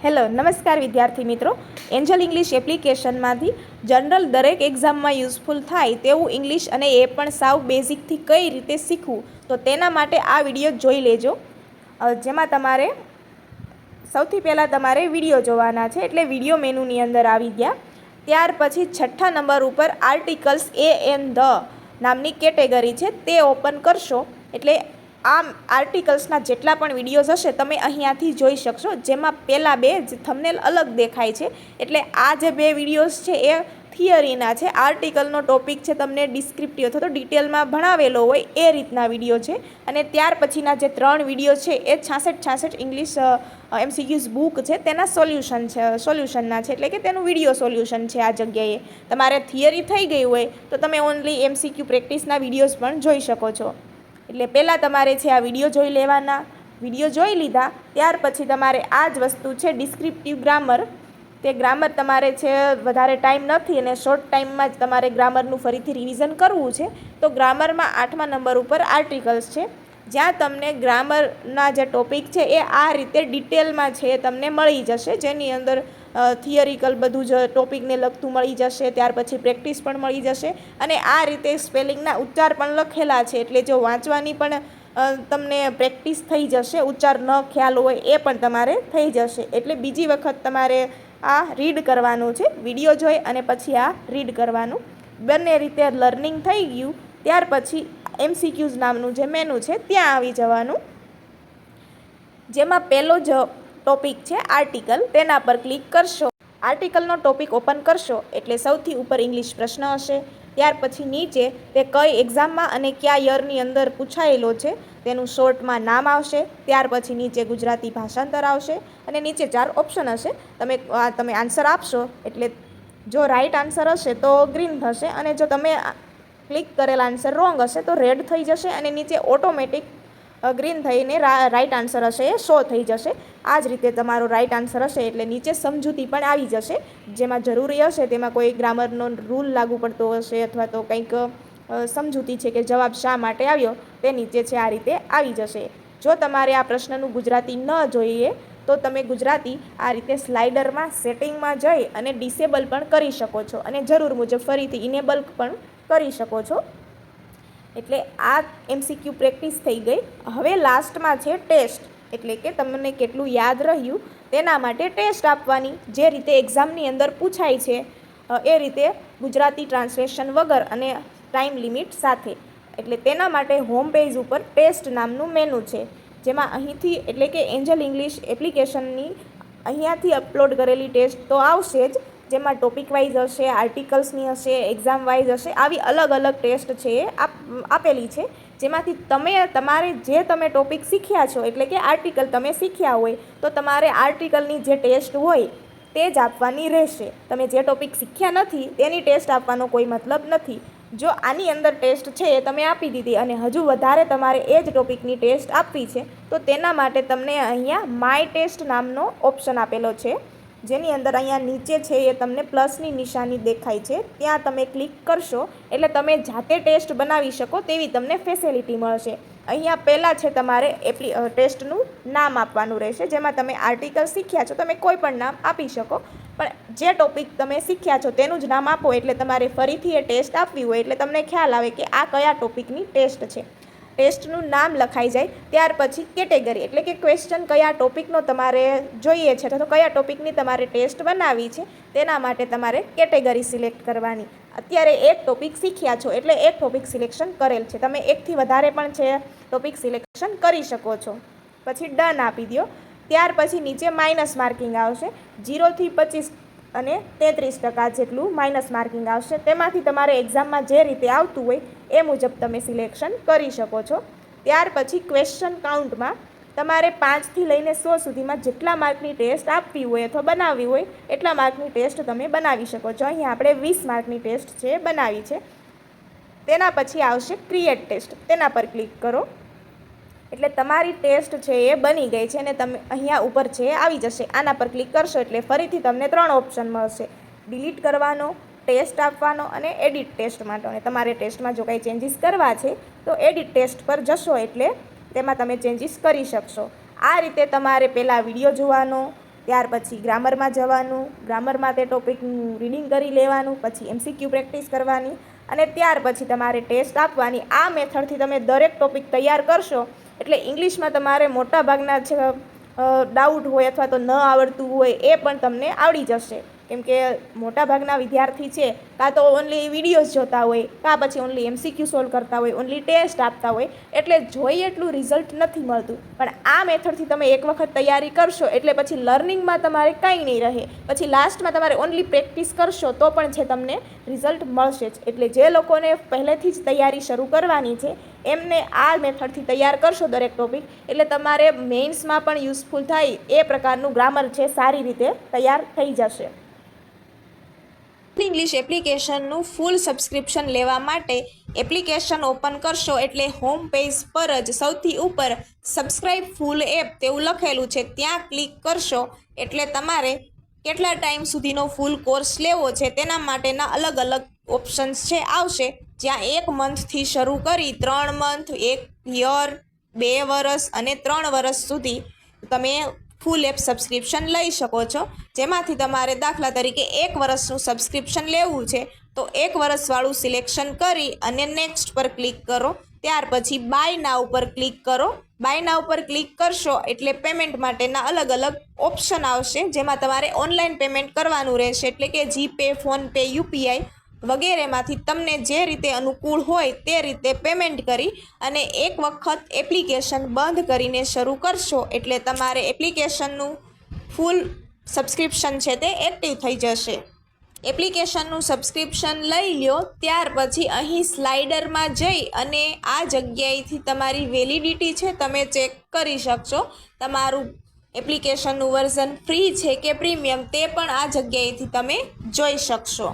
Hello નમસ્કાર વિદ્યાર્થી મિત્રો, એન્જલ ઇંગ્લિશ એપ્લિકેશનમાંથી જનરલ દરેક એક્ઝામમાં યુઝફુલ થાય તેવું ઇંગ્લિશ અને એ પણ સાવ બેઝિકથી કઈ રીતે શીખવું તો તેના માટે આ વિડીયો જોઈ લેજો. જેમાં તમારે સૌથી પહેલાં તમારે વિડીયો જોવાના છે, એટલે વિડીયો મેનુની અંદર આવી ગયા. ત્યાર પછી છઠ્ઠા નંબર ઉપર આર્ટિકલ્સ એ એન ધ નામની કેટેગરી છે તે ઓપન કરશો એટલે આ આર્ટિકલ્સના જેટલા પણ વિડીયોઝ હશે તમે અહીંયાથી જોઈ શકશો. જેમાં પહેલાં બે થંબનેલ અલગ દેખાય છે, એટલે આ જે બે વિડીયોઝ છે એ થિયરીના છે. આર્ટિકલનો ટોપિક છે તમને ડિસ્ક્રિપ્ટિવ અથવા તો ડિટેલમાં ભણાવેલો હોય એ રીતના વિડીયો છે. અને ત્યાર પછીના જે 3 વિડીયો છે એ 66 ઇંગ્લિશ MCQs બુક છે તેના સોલ્યુશનના છે, એટલે કે તેનું વિડીયો સોલ્યુશન છે. આ જગ્યાએ તમારે થિયરી થઈ ગઈ હોય તો તમે ઓનલી MCQ પ્રેક્ટિસના વિડીયોઝ પણ જોઈ શકો છો. એટલે પહેલાં તમારે છે આ વિડીયો જોઈ લેવાના. વિડીયો જોઈ લીધા ત્યાર પછી તમારે આ જ વસ્તુ છે ડિસ્ક્રિપ્ટિવ ગ્રામર, તે ગ્રામર તમારે છે વધારે ટાઈમ નથી અને શોર્ટ ટાઈમમાં જ તમારે ગ્રામરનું ફરીથી રિવિઝન કરવું છે. તો ગ્રામરમાં 8મા નંબર ઉપર આર્ટિકલ્સ છે, જ્યાં તમને ગ્રામરના જે ટોપિક છે એ આ રીતે ડિટેલમાં છે તમને મળી જશે, જેની અંદર થિયરિકલ બધું જ ટોપિકને લગતું મળી જશે. ત્યાર પછી પ્રેક્ટિસ પણ મળી જશે અને આ રીતે સ્પેલિંગના ઉચ્ચાર પણ લખેલા છે, એટલે જો વાંચવાની પણ તમને પ્રેક્ટિસ થઈ જશે. ઉચ્ચાર ન ખ્યાલ હોય એ પણ તમારે થઈ જશે. એટલે બીજી વખત તમારે આ રીડ કરવાનું છે, વિડીયો જોઈ અને પછી આ રીડ કરવાનું. બંને રીતે લર્નિંગ થઈ ગયું ત્યાર પછી MCQs નામનું જે મેનુ છે ત્યાં આવી જવાનું, જેમાં પહેલો જ ટોપિક છે આર્ટિકલ, તેના પર ક્લિક કરશો. આર્ટિકલનો ટોપિક ઓપન કરશો એટલે સૌથી ઉપર ઇંગ્લિશ પ્રશ્ન હશે. ત્યાર પછી નીચે તે કઈ એક્ઝામમાં અને કયા યરની અંદર પૂછાયેલો છે તેનું શોર્ટમાં નામ આવશે. ત્યાર પછી નીચે ગુજરાતી ભાષાંતર આવશે અને નીચે 4 ઓપ્શન હશે. તમે આન્સર આપશો એટલે જો રાઈટ આન્સર હશે તો ગ્રીન થશે અને જો તમે ક્લિક કરેલા આન્સર રોંગ હશે તો રેડ થઈ જશે અને નીચે ઓટોમેટિક ગ્રીન થઈને રાઈટ આન્સર હશે એ શો થઈ જશે. આ જ રીતે તમારો રાઈટ આન્સર હશે એટલે નીચે સમજૂતી પણ આવી જશે, જેમાં જરૂરી હશે તેમાં કોઈ ગ્રામરનો રૂલ લાગુ પડતો હશે અથવા તો કંઈક સમજૂતી છે કે જવાબ શા માટે આવ્યો તે નીચે છે આ રીતે આવી જશે. જો તમારે આ પ્રશ્નનું ગુજરાતી ન જોઈએ તો તમે ગુજરાતી આ રીતે સ્લાઇડરમાં સેટિંગમાં જઈ અને ડિસેબલ પણ કરી શકો છો અને જરૂર મુજબ ફરીથી ઇનેબલ પણ કરી શકો છો. એટલે આ MCQ પ્રેક્ટિસ થઈ ગઈ. હવે લાસ્ટમાં છે ટેસ્ટ, એટલે કે તમને કેટલું યાદ રહ્યું તેના માટે ટેસ્ટ આપવાની. જે રીતે એક્ઝામની અંદર પૂછાય છે એ રીતે ગુજરાતી ટ્રાન્સલેશન વગર અને ટાઈમ લિમિટ સાથે. એટલે તેના માટે હોમ પેજ ઉપર ટેસ્ટ નામનું મેનુ છે, જેમાં અહીંથી એટલે કે એન્જલ ઇંગ્લિશ એપ્લિકેશનની અહીંયાથી અપલોડ કરેલી ટેસ્ટ તો આવશે જ, જેમાં ટોપિક વાઇઝ હશે, આર્ટિકલ્સની હશે, એક્ઝામ વાઇઝ હશે. આવી અલગ અલગ ટેસ્ટ છે એ આપેલી છે, જેમાંથી તમારે જે તમે ટોપિક શીખ્યા છો એટલે કે આર્ટિકલ તમે શીખ્યા હોય તો તમારે આર્ટિકલની જે ટેસ્ટ હોય તે જ આપવાની રહેશે. તમે જે ટોપિક શીખ્યા નથી તેની ટેસ્ટ આપવાનો કોઈ મતલબ નથી. જો આની અંદર ટેસ્ટ છે એ તમે આપી દીધી અને હજુ વધારે તમારે એ જ ટોપિકની ટેસ્ટ આપવી છે તો તેના માટે તમને અહીંયા માય ટેસ્ટ નામનો ઓપ્શન આપેલો છે, જેની અંદર અહીંયા નીચે છે એ તમને પ્લસની નિશાની દેખાય છે, ત્યાં તમે ક્લિક કરશો એટલે તમે જાતે ટેસ્ટ બનાવી શકો તેવી તમને ફેસિલિટી મળશે. અહીંયા પહેલાં છે તમારે ટેસ્ટનું નામ આપવાનું રહેશે, જેમાં તમે આર્ટિકલ શીખ્યા છો તમે કોઈ પણ નામ આપી શકો, પણ જે ટોપિક તમે શીખ્યા છો તેનું જ નામ આપો એટલે તમારે ફરીથી એ ટેસ્ટ આપવી હોય એટલે તમને ખ્યાલ આવે કે આ કયા ટોપિકની ટેસ્ટ છે. ટેસ્ટનું નામ લખાઈ જાય ત્યાર પછી કેટેગરી એટલે કે ક્વેશ્ચન કયા ટોપિકનો તમારે જોઈએ છે તો કયા ટોપિકની તમારે ટેસ્ટ બનાવવી છે તેના માટે તમારે કેટેગરી સિલેક્ટ કરવાની. અત્યારે એક ટોપિક શીખ્યા છો એટલે એક ટોપિક સિલેક્શન કરેલ છે, તમે એકથી વધારે પણ છે ટોપિક સિલેક્શન કરી શકો છો. પછી ડન આપી દો. ત્યાર પછી નીચે માઇનસ માર્કિંગ આવશે, 0 થી 25 અને 33% જેટલું માઇનસ માર્કિંગ આવશે. તેમાંથી તમારે એક્ઝામમાં જે રીતે આવતું હોય એ મુજબ તમે સિલેક્શન કરી શકો છો. ત્યાર પછી ક્વેશ્ચન કાઉન્ટમાં તમારે 5થી લઈને 100 સુધીમાં જેટલા માર્કની ટેસ્ટ આપવી હોય અથવા બનાવવી હોય એટલા માર્કની ટેસ્ટ તમે બનાવી શકો છો. અહીં આપણે 20 માર્કની ટેસ્ટ છે બનાવી છે. તેના પછી આવશે ક્રિએટ ટેસ્ટ, તેના પર ક્લિક કરો એટલે તમારી ટેસ્ટ છે એ બની ગઈ છે અને તમે અહીંયા ઉપર છે આવી જશે. આના પર ક્લિક કરશો એટલે ફરીથી તમને 3 ઓપ્શન મળશે, ડિલીટ કરવાનો, ટેસ્ટ આપવાનો અને એડિટ ટેસ્ટ માટે. અને તમારે ટેસ્ટમાં જો કંઈ ચેન્જીસ કરવા છે તો એડિટ ટેસ્ટ પર જશો એટલે તેમાં તમે ચેન્જીસ કરી શકશો. આ રીતે તમારે પહેલાં વિડીયો જોવાનો, ત્યાર પછી ગ્રામરમાં જવાનું, ગ્રામરમાં તે ટોપિકનું રીડિંગ કરી લેવાનું, પછી MCQ પ્રેક્ટિસ કરવાની અને ત્યાર પછી તમારે ટેસ્ટ આપવાની. આ મેથડથી તમે દરેક ટોપિક તૈયાર કરશો એટલે ઇંગ્લિશમાં તમારે મોટાભાગના જે ડાઉટ હોય અથવા તો ન આવડતું હોય એ પણ તમને આવડી જશે. કેમ કે મોટાભાગના વિદ્યાર્થી છે કાં તો ઓનલી વિડીયોઝ જોતા હોય, કાં પછી ઓનલી MCQ સોલ્વ કરતા હોય, ઓનલી ટેસ્ટ આપતા હોય, એટલે જોઈએ એટલું રિઝલ્ટ નથી મળતું. પણ આ મેથડથી તમે એક વખત તૈયારી કરશો એટલે પછી લર્નિંગમાં તમારે કાંઈ નહીં રહે. પછી લાસ્ટમાં તમારે ઓનલી પ્રેક્ટિસ કરશો તો પણ છે તમને રિઝલ્ટ મળશે જ. એટલે જે લોકોને પહેલેથી જ તૈયારી શરૂ કરવાની છે એમને આ મેથડથી તૈયાર કરશો દરેક ટોપિક એટલે તમારે મેઇન્સમાં પણ યુઝફુલ થાય એ પ્રકારનું ગ્રામર છે સારી રીતે તૈયાર થઈ જશે. ઇંગ્લિશ એપ્લિકેશનનું ફૂલ સબસ્ક્રિપ્શન લેવા માટે એપ્લિકેશન ઓપન કરશો એટલે હોમ પેજ પર જ સૌથી ઉપર સબસ્ક્રાઇબ ફૂલ એપ તેવું લખેલું છે, ત્યાં ક્લિક કરશો એટલે તમારે કેટલા ટાઈમ સુધીનો ફૂલ કોર્સ લેવો છે તેના માટેના અલગ અલગ ઓપ્શન્સ છે આવશે, જ્યાં 1 મંથથી શરૂ કરી 3 મંથ, 1 યર, 2 વર્ષ અને 3 વર્ષ સુધી તમે ફૂલ એપ સબસ્ક્રિપ્શન લઈ શકો છો. જેમાંથી તમારે દાખલા તરીકે 1 વર્ષનું સબસ્ક્રિપ્શન લેવું છે તો 1 વર્ષવાળું સિલેક્શન કરી અને નેક્સ્ટ પર ક્લિક કરો. ત્યાર પછી બાય નાવ પર ક્લિક કરો. બાય નાવ પર ક્લિક કરશો એટલે પેમેન્ટ માટેના અલગ અલગ ઓપ્શન આવશે, જેમાં તમારે ઓનલાઈન પેમેન્ટ કરવાનું રહેશે, એટલે કે જીપે, ફોનપે, UPI વગેરેમાંથી તમને જે રીતે અનુકૂળ હોય તે રીતે પેમેન્ટ કરી અને એક વખત એપ્લિકેશન બંધ કરીને શરૂ કરશો એટલે તમારે એપ્લિકેશનનું ફૂલ સબસ્ક્રિપ્શન છે તે એક્ટિવ થઈ જશે. એપ્લિકેશનનું સબસ્ક્રિપ્શન લઈ લ્યો ત્યાર પછી અહીં સ્લાઇડરમાં જઈ અને આ જગ્યાએથી તમારી વેલિડિટી છે તમે ચેક કરી શકશો. તમારું એપ્લિકેશનનું વર્ઝન ફ્રી છે કે પ્રીમિયમ તે પણ આ જગ્યાએથી તમે જોઈ શકશો.